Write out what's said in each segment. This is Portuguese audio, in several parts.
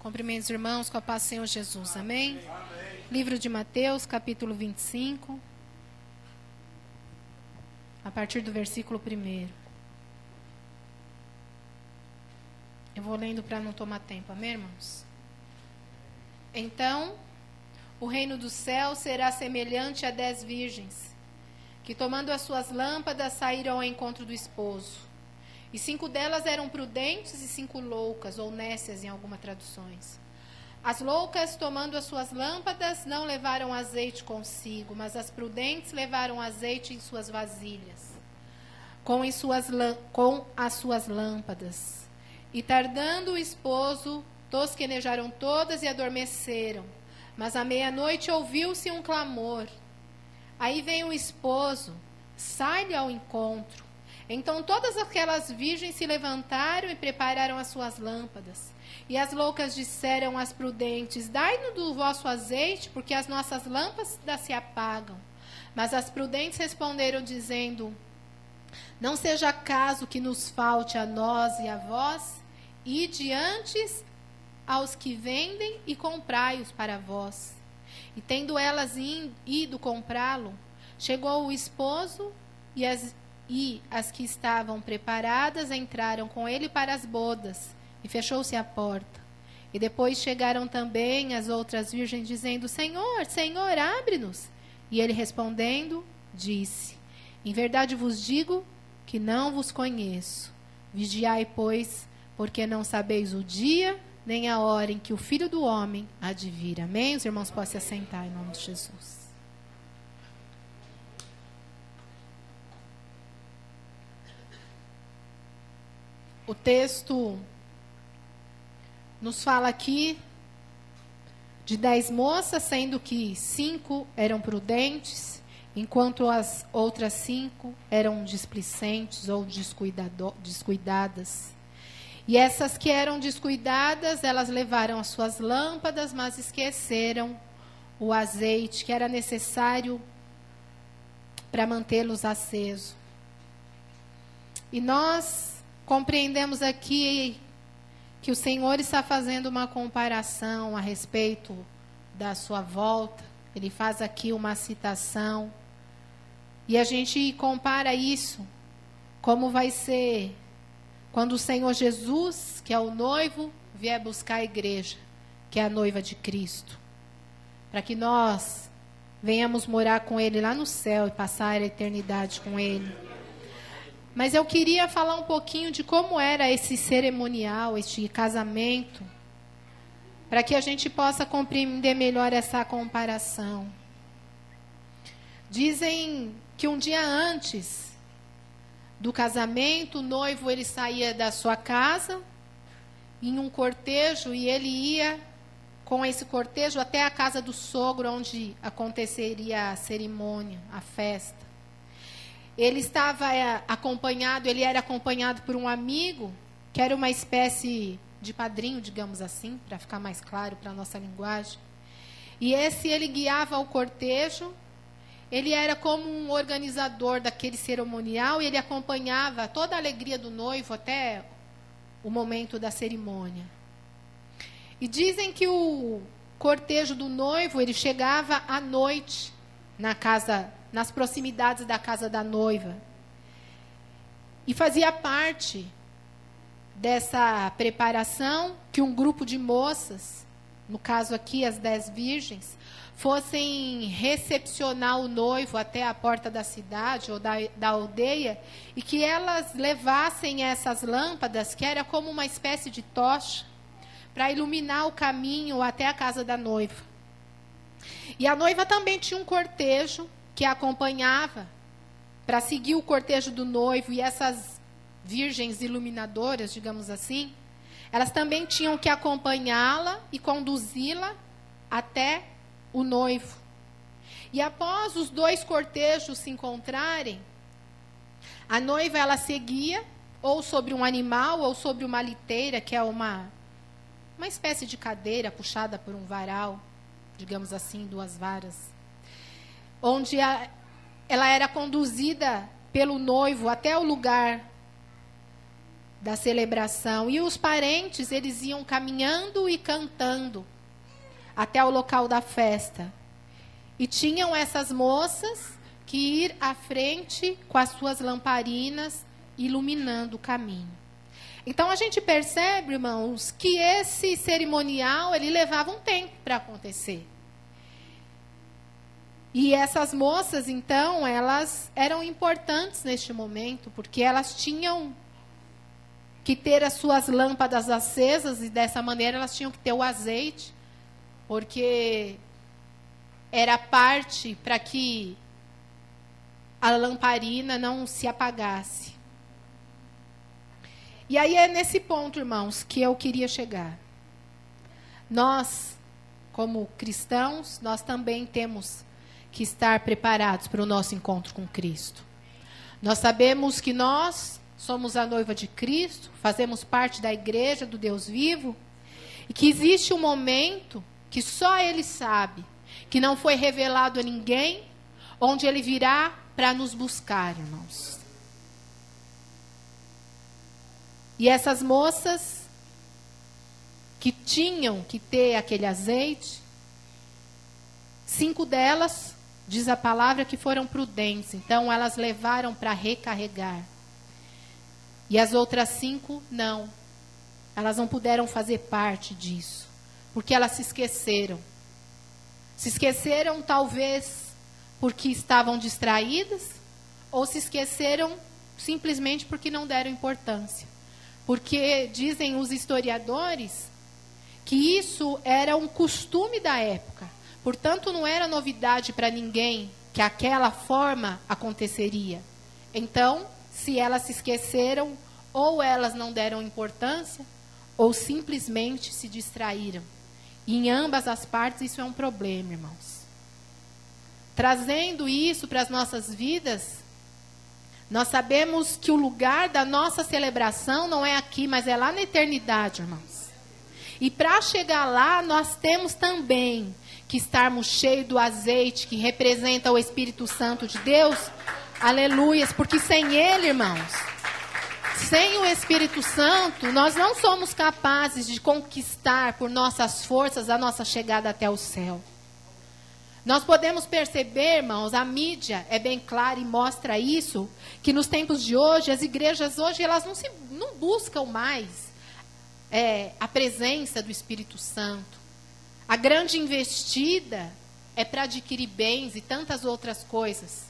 Cumprimento os irmãos com a paz do Senhor Jesus. Amém? Amém. Livro de Mateus, capítulo 25. A partir do versículo 1. Eu vou lendo para não tomar tempo. Amém, irmãos? Então, o reino do céu será semelhante a 10 virgens, que tomando as suas lâmpadas saíram ao encontro do esposo. E 5 delas eram prudentes e 5 loucas, ou nécias em algumas traduções. As loucas, tomando as suas lâmpadas, não levaram azeite consigo, mas as prudentes levaram azeite em suas vasilhas, com as suas lâmpadas. E tardando o esposo, tosquenejaram todas e adormeceram. Mas à meia-noite ouviu-se um clamor. Aí vem o esposo, sai-lhe ao encontro. Então todas aquelas virgens se levantaram e prepararam as suas lâmpadas. E as loucas disseram às prudentes: dai-nos do vosso azeite, porque as nossas lâmpadas se apagam. Mas as prudentes responderam, dizendo: não seja caso que nos falte a nós e a vós, ide antes aos que vendem e comprai-os para vós. E tendo elas ido comprá-lo, chegou o esposo e as que estavam preparadas entraram com ele para as bodas, e fechou-se a porta. E depois chegaram também as outras virgens, dizendo: Senhor, Senhor, abre-nos. E ele respondendo, disse: em verdade vos digo que não vos conheço. Vigiai, pois, porque não sabeis o dia nem a hora em que o Filho do Homem há de vir. Amém? Os irmãos podem se assentar em nome de Jesus. O texto nos fala aqui de 10 moças, sendo que 5 eram prudentes, enquanto as outras 5 eram displicentes ou descuidadas. E essas que eram descuidadas, elas levaram as suas lâmpadas, mas esqueceram o azeite que era necessário para mantê-los acesos. E nós compreendemos aqui que o Senhor está fazendo uma comparação a respeito da sua volta. Ele faz aqui uma citação. E a gente compara isso como vai ser quando o Senhor Jesus, que é o noivo, vier buscar a igreja, que é a noiva de Cristo, para que nós venhamos morar com Ele lá no céu e passar a eternidade com Ele. Mas eu queria falar um pouquinho de como era esse cerimonial, este casamento, para que a gente possa compreender melhor essa comparação. Dizem que um dia antes do casamento, o noivo ele saía da sua casa em um cortejo e ele ia com esse cortejo até a casa do sogro, onde aconteceria a cerimônia, a festa. Ele era acompanhado por um amigo, que era uma espécie de padrinho, digamos assim, para ficar mais claro para a nossa linguagem. E ele guiava o cortejo. Ele era como um organizador daquele cerimonial e ele acompanhava toda a alegria do noivo até o momento da cerimônia. E dizem que o cortejo do noivo, ele chegava à noite nas proximidades da casa da noiva. E fazia parte dessa preparação que um grupo de moças, no caso aqui as 10 virgens, fossem recepcionar o noivo até a porta da cidade ou da aldeia, e que elas levassem essas lâmpadas, que era como uma espécie de tocha, para iluminar o caminho até a casa da noiva. E a noiva também tinha um cortejo que a acompanhava para seguir o cortejo do noivo, e essas virgens iluminadoras, digamos assim, elas também tinham que acompanhá-la e conduzi-la até o noivo. E após os 2 cortejos se encontrarem, a noiva ela seguia ou sobre um animal ou sobre uma liteira, que é uma espécie de cadeira puxada por um varal, digamos assim, 2 varas, onde ela era conduzida pelo noivo até o lugar da celebração. E os parentes, eles iam caminhando e cantando até o local da festa. E tinham essas moças que ir à frente com as suas lamparinas, iluminando o caminho. Então a gente percebe, irmãos, que esse cerimonial, ele levava um tempo para acontecer. E essas moças, então, elas eram importantes neste momento, porque elas tinham que ter as suas lâmpadas acesas, e dessa maneira elas tinham que ter o azeite, porque era parte para que a lamparina não se apagasse. E aí é nesse ponto, irmãos, que eu queria chegar. Nós, como cristãos, nós também temos que estar preparados para o nosso encontro com Cristo. Nós sabemos que nós somos a noiva de Cristo, fazemos parte da igreja do Deus vivo, e que existe um momento que só Ele sabe, que não foi revelado a ninguém, onde Ele virá para nos buscar, irmãos. E essas moças que tinham que ter aquele azeite, 5 delas, diz a palavra, que foram prudentes. Então, elas levaram para recarregar. E as outras 5, não. Elas não puderam fazer parte disso. Porque elas se esqueceram. Se esqueceram, talvez, porque estavam distraídas. Ou se esqueceram simplesmente porque não deram importância. Porque dizem os historiadores que isso era um costume da época. Portanto, não era novidade para ninguém que aquela forma aconteceria. Então, se elas se esqueceram, ou elas não deram importância, ou simplesmente se distraíram. E em ambas as partes isso é um problema, irmãos. Trazendo isso para as nossas vidas, nós sabemos que o lugar da nossa celebração não é aqui, mas é lá na eternidade, irmãos. E para chegar lá, nós temos também que estarmos cheios do azeite que representa o Espírito Santo de Deus. Aleluias, porque sem Ele, irmãos, sem o Espírito Santo, nós não somos capazes de conquistar por nossas forças a nossa chegada até o céu. Nós podemos perceber, irmãos, a mídia é bem clara e mostra isso, que nos tempos de hoje, as igrejas hoje, elas não buscam mais a presença do Espírito Santo. A grande investida é para adquirir bens e tantas outras coisas.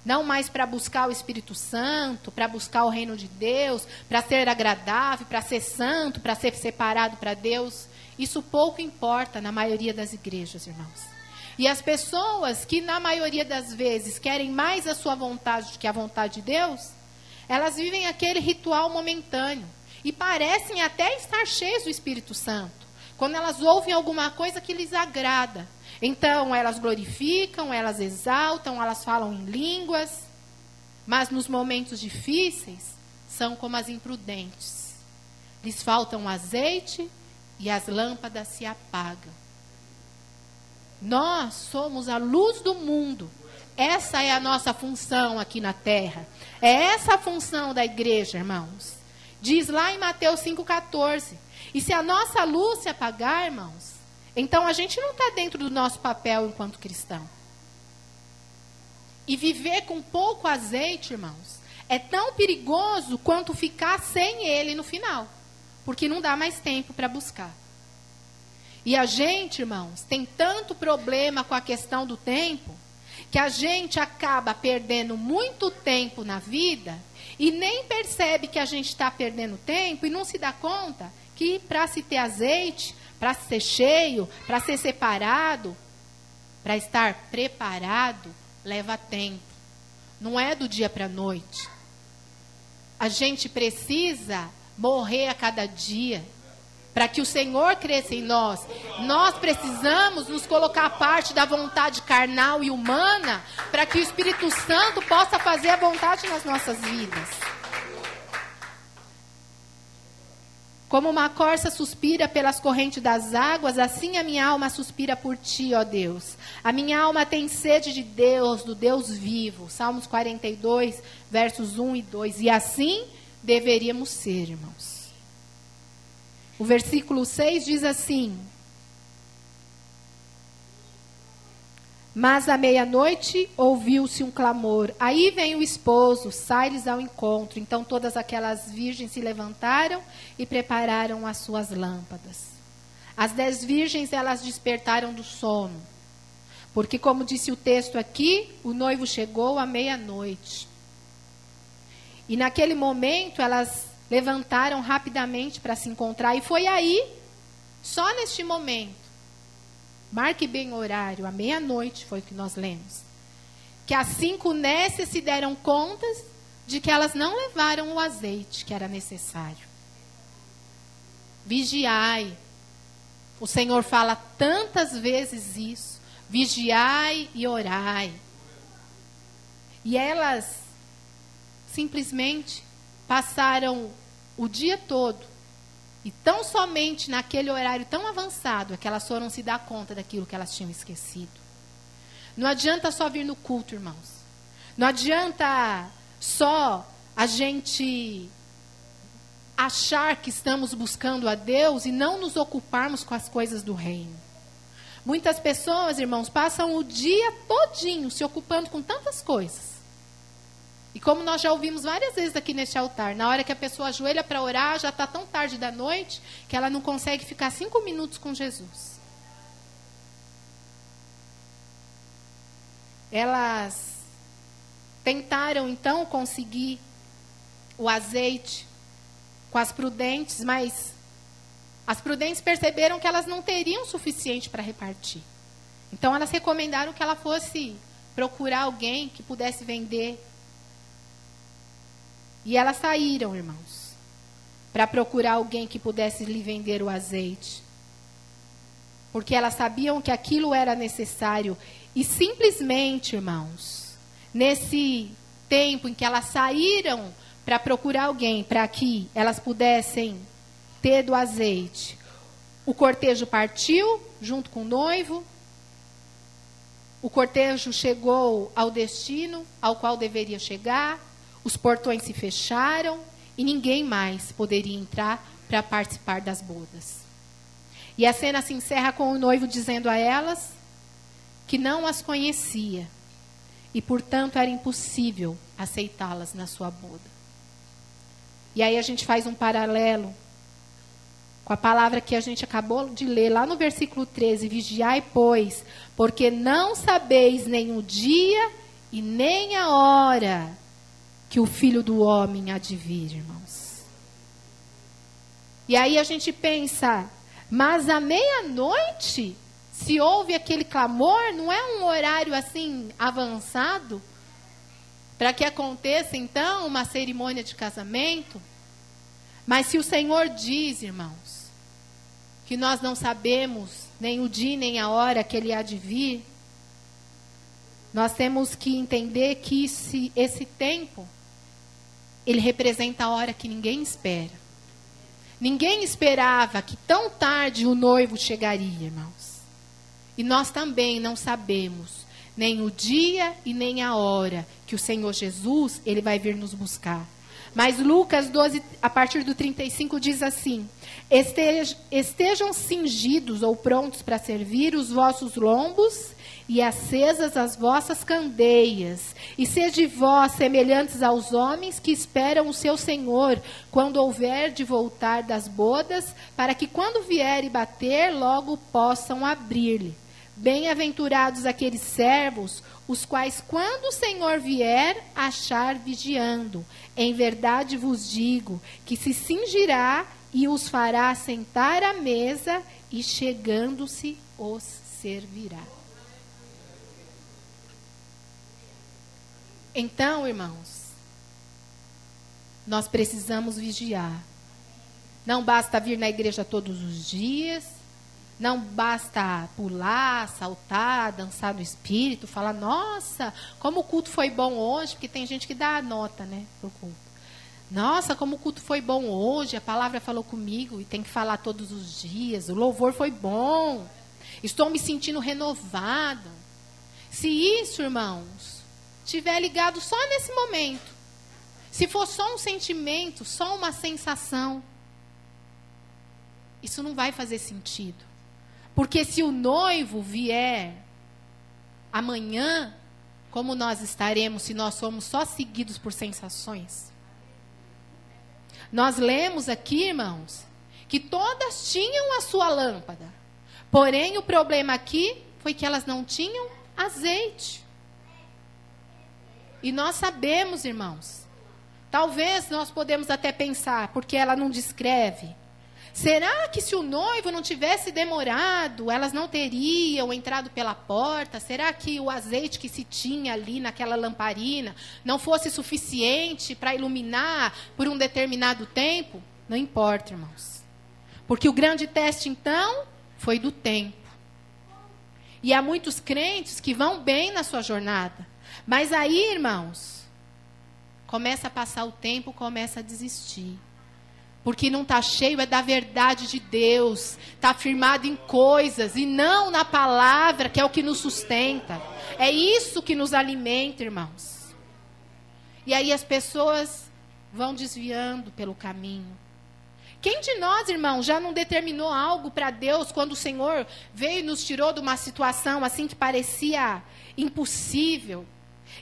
Não mais para buscar o Espírito Santo, para buscar o reino de Deus, para ser agradável, para ser santo, para ser separado para Deus. Isso pouco importa na maioria das igrejas, irmãos. E as pessoas que, na maioria das vezes, querem mais a sua vontade do que a vontade de Deus, elas vivem aquele ritual momentâneo. E parecem até estar cheias do Espírito Santo, quando elas ouvem alguma coisa que lhes agrada. Então, elas glorificam, elas exaltam, elas falam em línguas. Mas nos momentos difíceis, são como as imprudentes. Lhes faltam azeite e as lâmpadas se apagam. Nós somos a luz do mundo. Essa é a nossa função aqui na terra. É essa a função da igreja, irmãos. Diz lá em Mateus 5,14. E se a nossa luz se apagar, irmãos, então a gente não está dentro do nosso papel enquanto cristão. E viver com pouco azeite, irmãos, é tão perigoso quanto ficar sem ele no final. Porque não dá mais tempo para buscar. E a gente, irmãos, tem tanto problema com a questão do tempo, que a gente acaba perdendo muito tempo na vida e nem percebe que a gente está perdendo tempo e não se dá conta que para se ter azeite, para ser cheio, para ser separado, para estar preparado, leva tempo. Não é do dia para a noite. A gente precisa morrer a cada dia para que o Senhor cresça em nós. Nós precisamos nos colocar à parte da vontade carnal e humana para que o Espírito Santo possa fazer a vontade nas nossas vidas. Como uma corça suspira pelas correntes das águas, assim a minha alma suspira por ti, ó Deus. A minha alma tem sede de Deus, do Deus vivo. Salmos 42, versos 1 e 2. E assim deveríamos ser, irmãos. O versículo 6 diz assim: mas à meia-noite ouviu-se um clamor. Aí vem o esposo, sai-lhes ao encontro. Então todas aquelas virgens se levantaram e prepararam as suas lâmpadas. As 10 virgens, elas despertaram do sono. Porque, como disse o texto aqui, o noivo chegou à meia-noite. E naquele momento, elas levantaram rapidamente para se encontrar. E foi aí, só neste momento, marque bem o horário, à meia-noite foi o que nós lemos, que as 5 nécias se deram conta de que elas não levaram o azeite que era necessário. Vigiai. O Senhor fala tantas vezes isso. Vigiai e orai. E elas simplesmente passaram o dia todo. E tão somente naquele horário tão avançado é que elas foram se dar conta daquilo que elas tinham esquecido. Não adianta só vir no culto, irmãos. Não adianta só a gente achar que estamos buscando a Deus e não nos ocuparmos com as coisas do reino. Muitas pessoas, irmãos, passam o dia todinho se ocupando com tantas coisas. E como nós já ouvimos várias vezes aqui neste altar, na hora que a pessoa ajoelha para orar, já está tão tarde da noite, que ela não consegue ficar 5 minutos com Jesus. Elas tentaram, então, conseguir o azeite com as prudentes, mas as prudentes perceberam que elas não teriam o suficiente para repartir. Então, elas recomendaram que ela fosse procurar alguém que pudesse vender. E elas saíram, irmãos, para procurar alguém que pudesse lhe vender o azeite. Porque elas sabiam que aquilo era necessário. E simplesmente, irmãos, nesse tempo em que elas saíram para procurar alguém para que elas pudessem ter do azeite, o cortejo partiu junto com o noivo. O cortejo chegou ao destino ao qual deveria chegar. Os portões se fecharam e ninguém mais poderia entrar para participar das bodas. E a cena se encerra com o noivo dizendo a elas que não as conhecia e, portanto, era impossível aceitá-las na sua boda. E aí a gente faz um paralelo com a palavra que a gente acabou de ler lá no versículo 13: vigiai, pois, porque não sabeis nem o dia e nem a hora que o Filho do Homem há de vir, irmãos. E aí a gente pensa, mas à meia-noite, se houve aquele clamor, não é um horário assim avançado para que aconteça então uma cerimônia de casamento? Mas se o Senhor diz, irmãos, que nós não sabemos nem o dia nem a hora que Ele há de vir, nós temos que entender que esse tempo, ele representa a hora que ninguém espera. Ninguém esperava que tão tarde o noivo chegaria, irmãos. E nós também não sabemos nem o dia e nem a hora que o Senhor Jesus, ele vai vir nos buscar. Mas Lucas 12, a partir do 35, diz assim: estejam cingidos ou prontos para servir os vossos lombos e acesas as vossas candeias, e sede vós semelhantes aos homens que esperam o seu Senhor, quando houver de voltar das bodas, para que quando vier e bater, logo possam abrir-lhe. Bem-aventurados aqueles servos, os quais, quando o Senhor vier, achar vigiando. Em verdade vos digo, que se cingirá e os fará sentar à mesa, e chegando-se os servirá. Então, irmãos, nós precisamos vigiar. Não basta vir na igreja todos os dias, não basta pular, saltar, dançar no espírito, falar, nossa, como o culto foi bom hoje, porque tem gente que dá a nota, né, pro culto. Nossa, como o culto foi bom hoje, a palavra falou comigo, e tem que falar todos os dias, o louvor foi bom, estou me sentindo renovado. Se isso, irmãos, estiver ligado só nesse momento, Se for só um sentimento, só uma sensação, isso não vai fazer sentido. Porque se o noivo vier amanhã, como nós estaremos se nós somos só seguidos por sensações? Nós lemos aqui, irmãos, que todas tinham a sua lâmpada. Porém, o problema aqui foi que elas não tinham azeite. E nós sabemos, irmãos, talvez nós podemos até pensar, porque ela não descreve. Será que se o noivo não tivesse demorado, elas não teriam entrado pela porta? Será que o azeite que se tinha ali naquela lamparina não fosse suficiente para iluminar por um determinado tempo? Não importa, irmãos. Porque o grande teste, então, foi do tempo. E há muitos crentes que vão bem na sua jornada. Mas aí, irmãos, começa a passar o tempo, começa a desistir. Porque não está cheio é da verdade de Deus. Está firmado em coisas e não na palavra, que é o que nos sustenta. É isso que nos alimenta, irmãos. E aí as pessoas vão desviando pelo caminho. Quem de nós, irmãos, já não determinou algo para Deus quando o Senhor veio e nos tirou de uma situação assim que parecia impossível?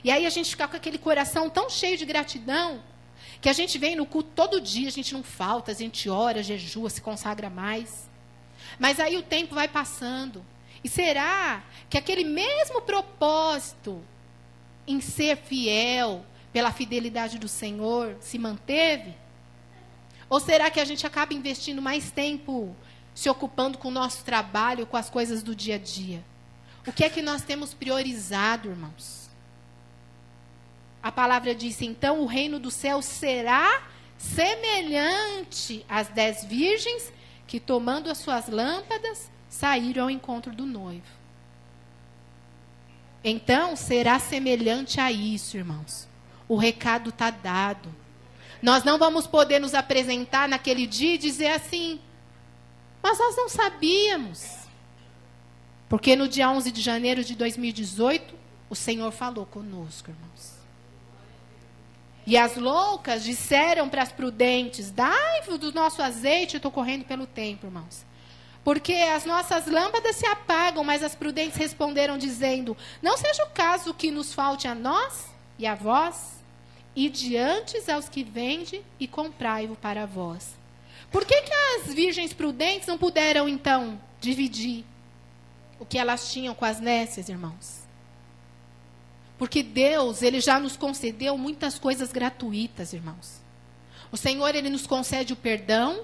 E aí a gente fica com aquele coração tão cheio de gratidão, que a gente vem no culto todo dia, a gente não falta, a gente ora, jejua, se consagra mais. Mas aí o tempo vai passando. E será que aquele mesmo propósito em ser fiel pela fidelidade do Senhor se manteve? Ou será que a gente acaba investindo mais tempo se ocupando com o nosso trabalho, com as coisas do dia a dia? O que é que nós temos priorizado, irmãos? A palavra diz, então, o reino do céu será semelhante às 10 virgens que, tomando as suas lâmpadas, saíram ao encontro do noivo. Então, será semelhante a isso, irmãos. O recado está dado. Nós não vamos poder nos apresentar naquele dia e dizer assim, mas nós não sabíamos. Porque no dia 11 de janeiro de 2018, o Senhor falou conosco, irmãos. E as loucas disseram para as prudentes, dai do nosso azeite, eu estou correndo pelo tempo, irmãos. Porque as nossas lâmpadas se apagam, mas as prudentes responderam dizendo, não seja o caso que nos falte a nós e a vós, e diante aos que vende e comprai-o para vós. Por que as virgens prudentes não puderam, então, dividir o que elas tinham com as nécias, irmãos? Porque Deus, Ele já nos concedeu muitas coisas gratuitas, irmãos. O Senhor, Ele nos concede o perdão,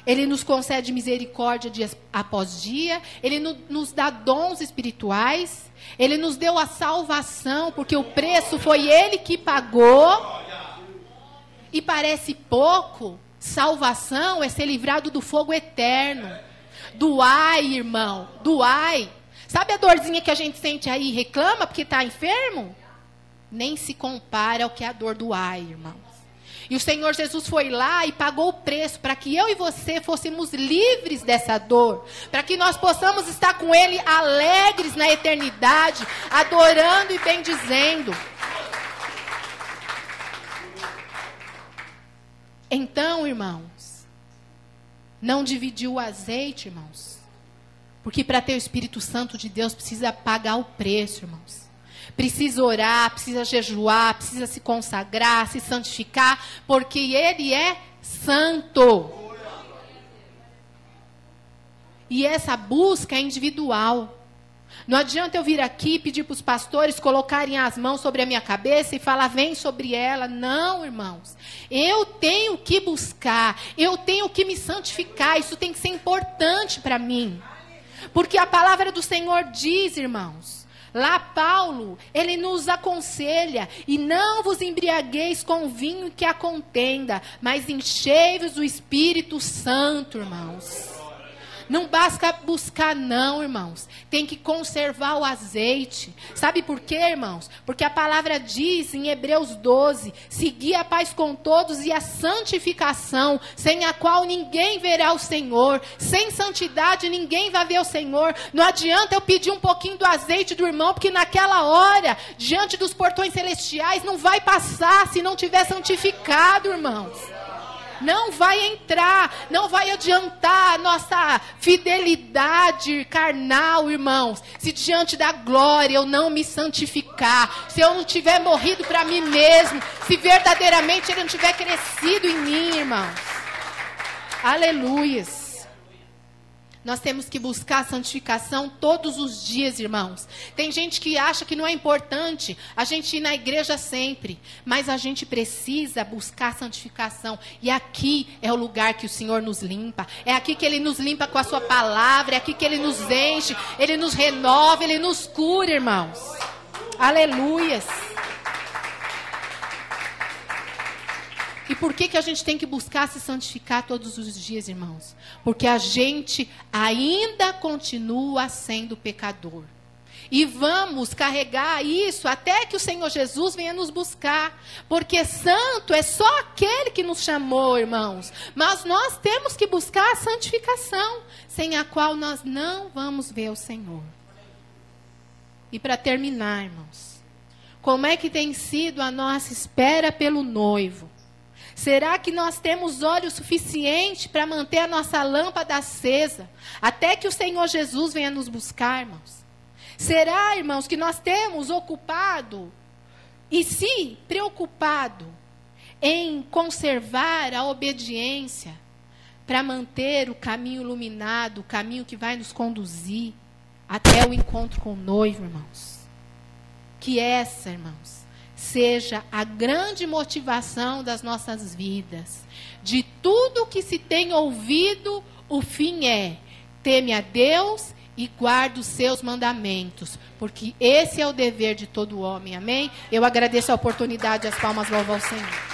Ele nos concede misericórdia dia após dia, Ele nos dá dons espirituais, Ele nos deu a salvação, porque o preço foi Ele que pagou. E parece pouco, salvação é ser livrado do fogo eterno. Do ai, irmão, do ai. Sabe a dorzinha que a gente sente aí e reclama porque está enfermo? Nem se compara ao que é a dor do ai, irmãos. E o Senhor Jesus foi lá e pagou o preço para que eu e você fôssemos livres dessa dor. Para que nós possamos estar com Ele alegres na eternidade, adorando e bendizendo. Então, irmãos, não dividiu o azeite, irmãos. Porque para ter o Espírito Santo de Deus precisa pagar o preço, irmãos. Precisa orar, precisa jejuar, precisa se consagrar, se santificar, porque Ele é santo. E essa busca é individual. Não adianta eu vir aqui e pedir para os pastores colocarem as mãos sobre a minha cabeça e falar, vem sobre ela. Não, irmãos. Eu tenho que buscar, eu tenho que me santificar. Isso tem que ser importante para mim. Porque a palavra do Senhor diz, irmãos, lá Paulo, ele nos aconselha, e não vos embriagueis com vinho que a contenda, mas enchei-vos do Espírito Santo, irmãos. Não basta buscar não, irmãos. Tem que conservar o azeite. Sabe por quê, irmãos? Porque a palavra diz em Hebreus 12, segui a paz com todos e a santificação, sem a qual ninguém verá o Senhor. Sem santidade ninguém vai ver o Senhor. Não adianta eu pedir um pouquinho do azeite do irmão, porque naquela hora, diante dos portões celestiais, não vai passar se não tiver santificado, irmãos. Não vai entrar, não vai adiantar a nossa fidelidade carnal, irmãos. Se diante da glória eu não me santificar, se eu não tiver morrido para mim mesmo, se verdadeiramente ele não tiver crescido em mim, irmãos. Aleluias. Nós temos que buscar a santificação todos os dias, irmãos. Tem gente que acha que não é importante a gente ir na igreja sempre. Mas a gente precisa buscar a santificação. E aqui é o lugar que o Senhor nos limpa. É aqui que Ele nos limpa com a sua palavra. É aqui que Ele nos enche. Ele nos renova. Ele nos cura, irmãos. Aleluias. E por que a gente tem que buscar se santificar todos os dias, irmãos? Porque a gente ainda continua sendo pecador. E vamos carregar isso até que o Senhor Jesus venha nos buscar. Porque santo é só aquele que nos chamou, irmãos. Mas nós temos que buscar a santificação, sem a qual nós não vamos ver o Senhor. E para terminar, irmãos, como é que tem sido a nossa espera pelo noivo? Será que nós temos óleo suficiente para manter a nossa lâmpada acesa, até que o Senhor Jesus venha nos buscar, irmãos? Será, irmãos, que nós temos ocupado e se preocupado em conservar a obediência para manter o caminho iluminado, o caminho que vai nos conduzir até o encontro com o noivo, irmãos? Que essa, irmãos, seja a grande motivação das nossas vidas. De tudo que se tem ouvido, o fim é: teme a Deus e guarde os seus mandamentos, porque esse é o dever de todo homem. Amém? Eu agradeço a oportunidade, as palmas louvam ao Senhor.